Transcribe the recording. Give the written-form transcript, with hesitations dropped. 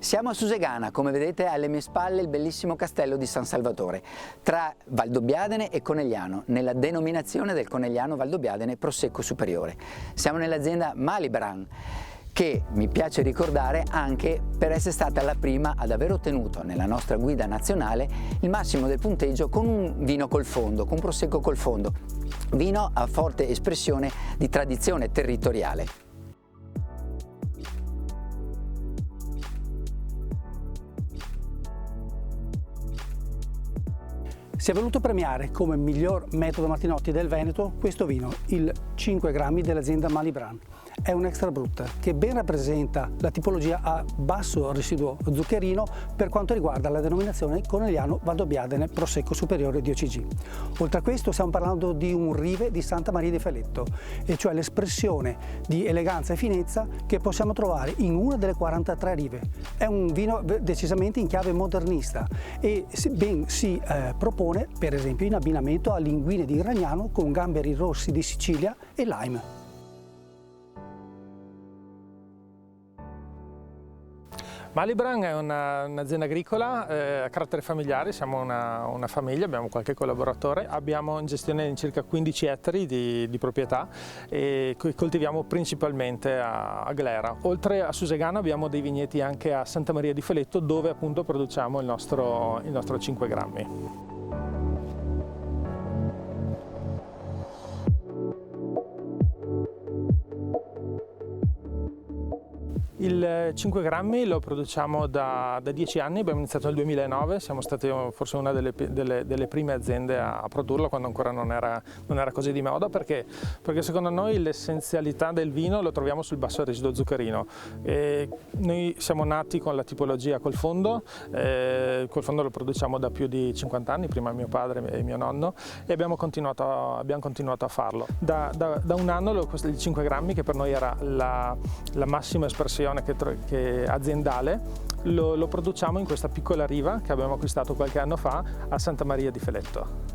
Siamo a Susegana, come vedete alle mie spalle il bellissimo castello di San Salvatore, tra Valdobbiadene e Conegliano, nella denominazione del Conegliano Valdobbiadene Prosecco Superiore. Siamo nell'azienda Malibran, che mi piace ricordare anche per essere stata la prima ad aver ottenuto nella nostra guida nazionale il massimo del punteggio con un vino col fondo, con un prosecco col fondo, vino a forte espressione di tradizione territoriale. Si è voluto premiare come miglior metodo Martinotti del Veneto questo vino, il 5 grammi dell'azienda Malibran. È un extra brut che ben rappresenta la tipologia a basso residuo zuccherino per quanto riguarda la denominazione Conegliano Valdobbiadene Prosecco Superiore di OCG. Oltre a questo stiamo parlando di un Rive di Santa Maria di Feletto, e cioè l'espressione di eleganza e finezza che possiamo trovare in una delle 43 rive. È un vino decisamente in chiave modernista e ben si propone per esempio in abbinamento a linguine di Gragnano con gamberi rossi di Sicilia e lime. Malibran è un'azienda agricola a carattere familiare, siamo una famiglia, abbiamo qualche collaboratore, abbiamo in gestione in circa 15 ettari di proprietà e coltiviamo principalmente a Glera. Oltre a Susegana abbiamo dei vigneti anche a Santa Maria di Feletto, dove appunto produciamo il nostro 5 grammi. Il 5 grammi lo produciamo da 10 anni, abbiamo iniziato nel 2009, siamo stati forse una delle prime aziende a produrlo quando ancora non era così di moda, perché secondo noi l'essenzialità del vino lo troviamo sul basso residuo zuccherino. Noi siamo nati con la tipologia col fondo lo produciamo da più di 50 anni, prima mio padre e mio nonno, e abbiamo continuato a farlo. Da un anno il 5 grammi, che per noi era la massima espressione che aziendale, lo produciamo in questa piccola riva che abbiamo acquistato qualche anno fa a Santa Maria di Feletto.